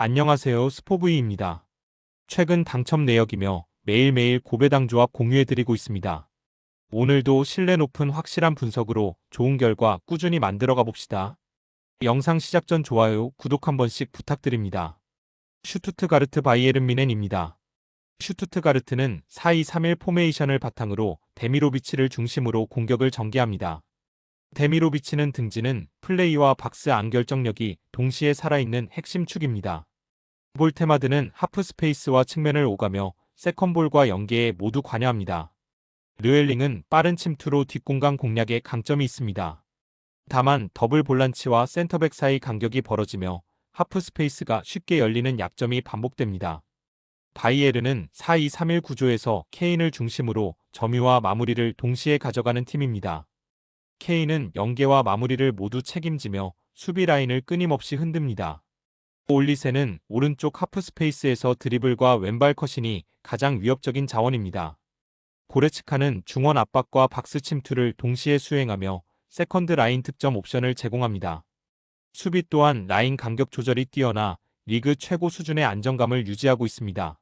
안녕하세요. 스포브이입니다. 최근 당첨 내역이며 매일매일 고배당 조합 공유해드리고 있습니다. 오늘도 신뢰 높은 확실한 분석으로 좋은 결과 꾸준히 만들어가 봅시다. 영상 시작 전 좋아요, 구독 한 번씩 부탁드립니다. 슈투트가르트 바이에른 뮌헨입니다. 슈투트가르트는 4-2-3-1 포메이션을 바탕으로 데미로비치를 중심으로 공격을 전개합니다. 데미로비치는 등지는 플레이와 박스 안 결정력이 동시에 살아있는 핵심 축입니다. 볼테마드는 하프 스페이스와 측면을 오가며 세컨볼과 연계에 모두 관여합니다. 르웰링은 빠른 침투로 뒷공간 공략에 강점이 있습니다. 다만 더블 볼란치와 센터백 사이 간격이 벌어지며 하프 스페이스가 쉽게 열리는 약점이 반복됩니다. 바이에른은 4-2-3-1 구조에서 케인을 중심으로 점유와 마무리를 동시에 가져가는 팀입니다. 케인은 연계와 마무리를 모두 책임지며 수비 라인을 끊임없이 흔듭니다. 올리세는 오른쪽 하프 스페이스에서 드리블과 왼발 컷신이 가장 위협적인 자원입니다. 고레츠카는 중원 압박과 박스 침투를 동시에 수행하며 세컨드 라인 득점 옵션을 제공합니다. 수비 또한 라인 간격 조절이 뛰어나 리그 최고 수준의 안정감을 유지하고 있습니다.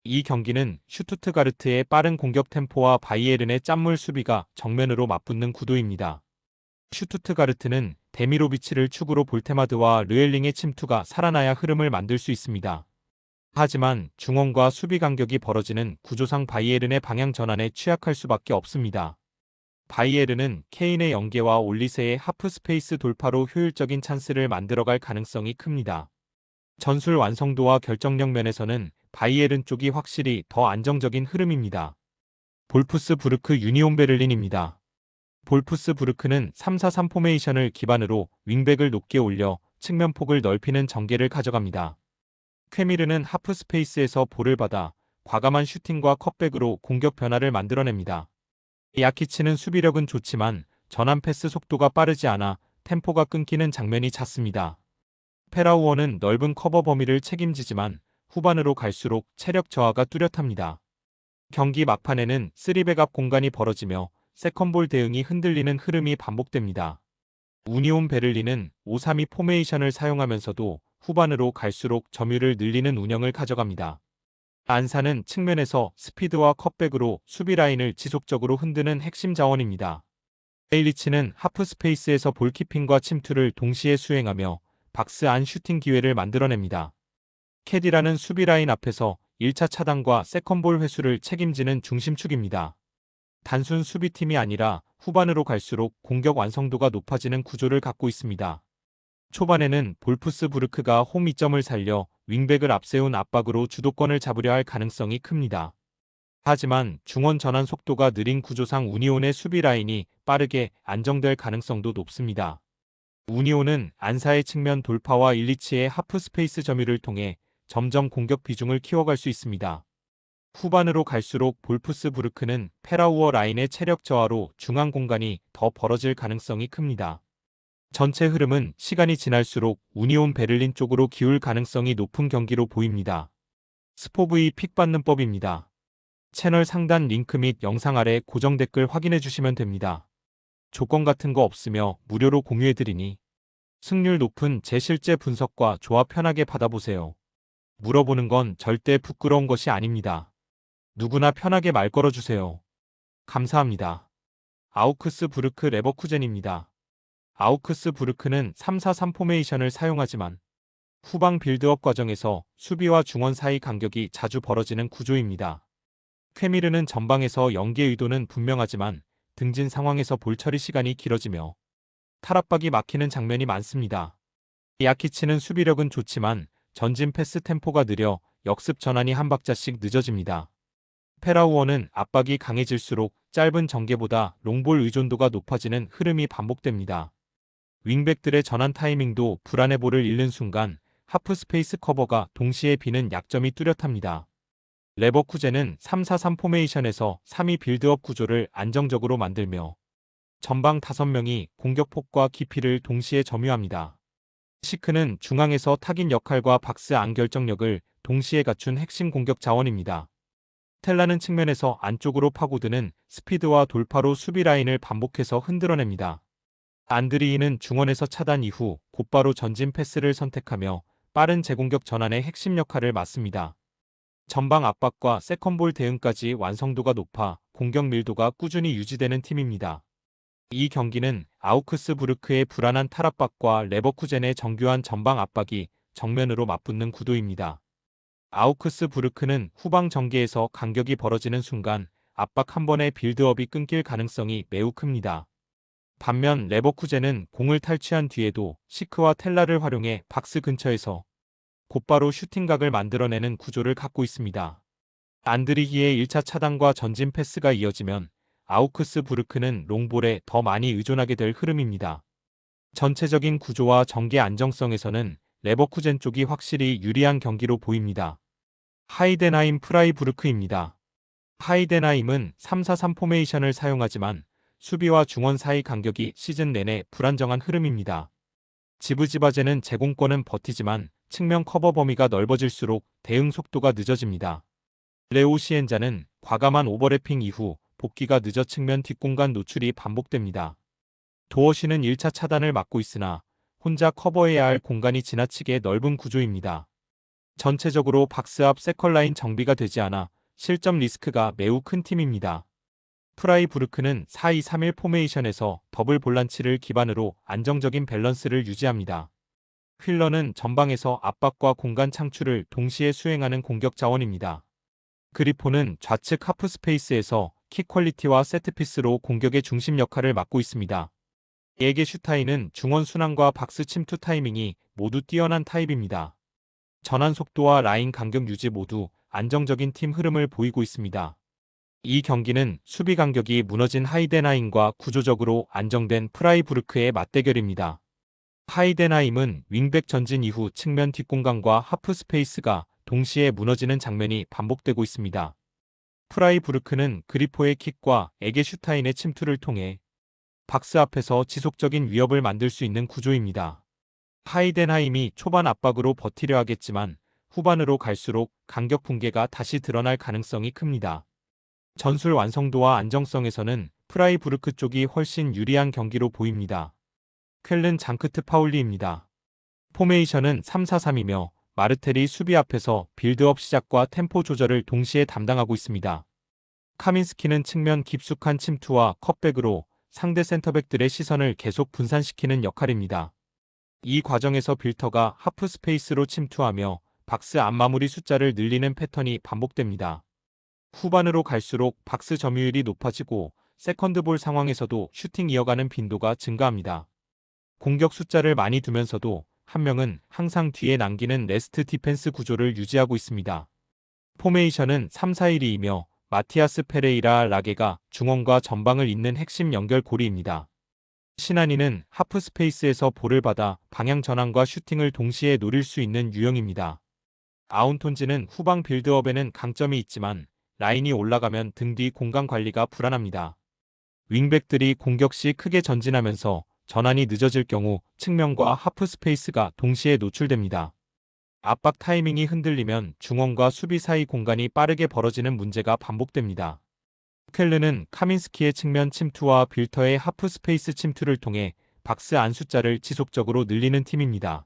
이 경기는 슈투트가르트의 빠른 공격 템포와 바이에른의 짠물 수비가 정면으로 맞붙는 구도입니다. 슈투트가르트는 데미로비치를 축으로 볼테마드와 르웰링의 침투가 살아나야 흐름을 만들 수 있습니다. 하지만 중원과 수비 간격이 벌어지는 구조상 바이에른의 방향 전환에 취약할 수밖에 없습니다. 바이에른은 케인의 연계와 올리세의 하프 스페이스 돌파로 효율적인 찬스를 만들어갈 가능성이 큽니다. 전술 완성도와 결정력 면에서는 바이에른 쪽이 확실히 더 안정적인 흐름입니다. 볼프스부르크 유니온 베를린입니다. 볼프스부르크는 3-4-3 포메이션을 기반으로 윙백을 높게 올려 측면 폭을 넓히는 전개를 가져갑니다. 쾌미르는 하프 스페이스에서 볼을 받아 과감한 슈팅과 컷백으로 공격 변화를 만들어냅니다. 야키치는 수비력은 좋지만 전환 패스 속도가 빠르지 않아 템포가 끊기는 장면이 잦습니다. 페라우어는 넓은 커버 범위를 책임지지만 후반으로 갈수록 체력 저하가 뚜렷합니다. 경기 막판에는 3백 앞 공간이 벌어지며 세컨볼 대응이 흔들리는 흐름이 반복됩니다. 우니온 베를린은 5-3-2 포메이션을 사용하면서도 후반으로 갈수록 점유를 늘리는 운영을 가져갑니다. 안사는 측면에서 스피드와 컷백으로 수비 라인을 지속적으로 흔드는 핵심 자원입니다. 에일리치는 하프 스페이스에서 볼키핑과 침투를 동시에 수행하며 박스 안 슈팅 기회를 만들어냅니다. 캐디라는 수비 라인 앞에서 1차 차단과 세컨볼 회수를 책임지는 중심축입니다. 단순 수비팀이 아니라 후반으로 갈수록 공격 완성도가 높아지는 구조를 갖고 있습니다. 초반에는 볼프스부르크가 홈 이점을 살려 윙백을 앞세운 압박으로 주도권을 잡으려 할 가능성이 큽니다. 하지만 중원 전환 속도가 느린 구조상 우니온의 수비 라인이 빠르게 안정될 가능성도 높습니다. 우니온은 안사의 측면 돌파와 일리치의 하프 스페이스 점유를 통해 점점 공격 비중을 키워갈 수 있습니다. 후반으로 갈수록 볼프스부르크는 페라우어 라인의 체력 저하로 중앙 공간이 더 벌어질 가능성이 큽니다. 전체 흐름은 시간이 지날수록 우니온 베를린 쪽으로 기울 가능성이 높은 경기로 보입니다. 스포브이 픽 받는 법입니다. 채널 상단 링크 및 영상 아래 고정 댓글 확인해 주시면 됩니다. 조건 같은 거 없으며 무료로 공유해드리니 승률 높은 제 실제 분석과 조합 편하게 받아보세요. 물어보는 건 절대 부끄러운 것이 아닙니다. 누구나 편하게 말 걸어주세요. 감사합니다. 아우크스부르크 레버쿠젠입니다. 아우크스부르크는 3-4-3 포메이션을 사용하지만 후방 빌드업 과정에서 수비와 중원 사이 간격이 자주 벌어지는 구조입니다. 쾌미르는 전방에서 연계 의도는 분명하지만 등진 상황에서 볼 처리 시간이 길어지며 탈압박이 막히는 장면이 많습니다. 야키치는 수비력은 좋지만 전진 패스 템포가 느려 역습 전환이 한 박자씩 늦어집니다. 페라우어는 압박이 강해질수록 짧은 전개보다 롱볼 의존도가 높아지는 흐름이 반복됩니다. 윙백들의 전환 타이밍도 불안해 볼을 잃는 순간 하프 스페이스 커버가 동시에 비는 약점이 뚜렷합니다. 레버쿠젠은 3-4-3 포메이션에서 3-2 빌드업 구조를 안정적으로 만들며 전방 5명이 공격폭과 깊이를 동시에 점유합니다. 시크는 중앙에서 타깃 역할과 박스 안 결정력을 동시에 갖춘 핵심 공격 자원입니다. 텔라는 측면에서 안쪽으로 파고드는 스피드와 돌파로 수비 라인을 반복해서 흔들어냅니다. 안드리이는 중원에서 차단 이후 곧바로 전진 패스를 선택하며 빠른 재공격 전환의 핵심 역할을 맡습니다. 전방 압박과 세컨볼 대응까지 완성도가 높아 공격 밀도가 꾸준히 유지되는 팀입니다. 이 경기는 아우크스부르크의 불안한 탈압박과 레버쿠젠의 정교한 전방 압박이 정면으로 맞붙는 구도입니다. 아우크스부르크는 후방 전개에서 간격이 벌어지는 순간 압박 한 번의 빌드업이 끊길 가능성이 매우 큽니다. 반면 레버쿠젠은 공을 탈취한 뒤에도 시크와 텔라를 활용해 박스 근처에서 곧바로 슈팅각을 만들어내는 구조를 갖고 있습니다. 안드리히의 1차 차단과 전진 패스가 이어지면 아우크스부르크는 롱볼에 더 많이 의존하게 될 흐름입니다. 전체적인 구조와 전개 안정성에서는 레버쿠젠 쪽이 확실히 유리한 경기로 보입니다. 하이덴하임 프라이부르크입니다. 하이덴하임은 3-4-3 포메이션을 사용하지만 수비와 중원 사이 간격이 시즌 내내 불안정한 흐름입니다. 지브지바제는 제공권은 버티지만 측면 커버 범위가 넓어질수록 대응 속도가 늦어집니다. 레오시엔자는 과감한 오버래핑 이후 복귀가 늦어 측면 뒷공간 노출이 반복됩니다. 도어시는 1차 차단을 맡고 있으나 혼자 커버해야 할 공간이 지나치게 넓은 구조입니다. 전체적으로 박스 앞 세컨라인 정비가 되지 않아 실점 리스크가 매우 큰 팀입니다. 프라이부르크는 4-2-3-1 포메이션에서 더블 볼란치를 기반으로 안정적인 밸런스를 유지합니다. 휠러는 전방에서 압박과 공간 창출을 동시에 수행하는 공격 자원입니다. 그리포는 좌측 하프 스페이스에서 킥 퀄리티와 세트피스로 공격의 중심 역할을 맡고 있습니다. 에게 슈타인은 중원 순항과 박스 침투 타이밍이 모두 뛰어난 타입입니다. 전환 속도와 라인 간격 유지 모두 안정적인 팀 흐름을 보이고 있습니다. 이 경기는 수비 간격이 무너진 하이덴하임과 구조적으로 안정된 프라이부르크의 맞대결입니다. 하이덴하임은 윙백 전진 이후 측면 뒷공간과 하프 스페이스가 동시에 무너지는 장면이 반복되고 있습니다. 프라이부르크는 그리포의 킥과 에게 슈타인의 침투를 통해 박스 앞에서 지속적인 위협을 만들 수 있는 구조입니다. 하이덴하임이 초반 압박으로 버티려 하겠지만 후반으로 갈수록 간격 붕괴가 다시 드러날 가능성이 큽니다. 전술 완성도와 안정성에서는 프라이부르크 쪽이 훨씬 유리한 경기로 보입니다. 쾰른 장크트 파울리입니다. 포메이션은 3-4-3이며 마르텔이 수비 앞에서 빌드업 시작과 템포 조절을 동시에 담당하고 있습니다. 카민스키는 측면 깊숙한 침투와 컷백으로 상대 센터백들의 시선을 계속 분산시키는 역할입니다. 이 과정에서 빌터가 하프 스페이스로 침투하며 박스 앞 마무리 숫자를 늘리는 패턴이 반복됩니다. 후반으로 갈수록 박스 점유율이 높아지고 세컨드볼 상황에서도 슈팅 이어가는 빈도가 증가합니다. 공격 숫자를 많이 두면서도 한 명은 항상 뒤에 남기는 레스트 디펜스 구조를 유지하고 있습니다. 포메이션은 3-4-1-2이며 마티아스 페레이라 라게가 중원과 전방을 잇는 핵심 연결고리입니다. 시나니는 하프 스페이스에서 볼을 받아 방향 전환과 슈팅을 동시에 노릴 수 있는 유형입니다. 아운톤지는 후방 빌드업에는 강점이 있지만 라인이 올라가면 등 뒤 공간 관리가 불안합니다. 윙백들이 공격 시 크게 전진하면서 전환이 늦어질 경우 측면과 하프 스페이스가 동시에 노출됩니다. 압박 타이밍이 흔들리면 중원과 수비 사이 공간이 빠르게 벌어지는 문제가 반복됩니다. 쾰르는 카민스키의 측면 침투와 빌터의 하프 스페이스 침투를 통해 박스 안 숫자를 지속적으로 늘리는 팀입니다.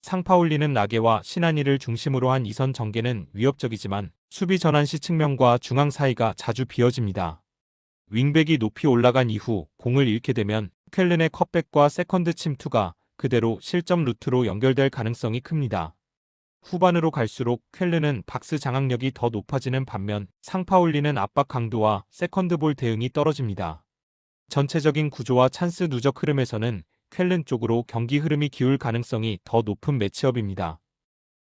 상파울리는 라게와 시나니를 중심으로 한 이선 전개는 위협적이지만 수비 전환 시 측면과 중앙 사이가 자주 비어집니다. 윙백이 높이 올라간 이후 공을 잃게 되면 쾰른의 컷백과 세컨드 침투가 그대로 실점 루트로 연결될 가능성이 큽니다. 후반으로 갈수록 쾰른은 박스 장악력이 더 높아지는 반면 상파울리는 압박 강도와 세컨드볼 대응이 떨어집니다. 전체적인 구조와 찬스 누적 흐름에서는 쾰른 쪽으로 경기 흐름이 기울 가능성이 더 높은 매치업입니다.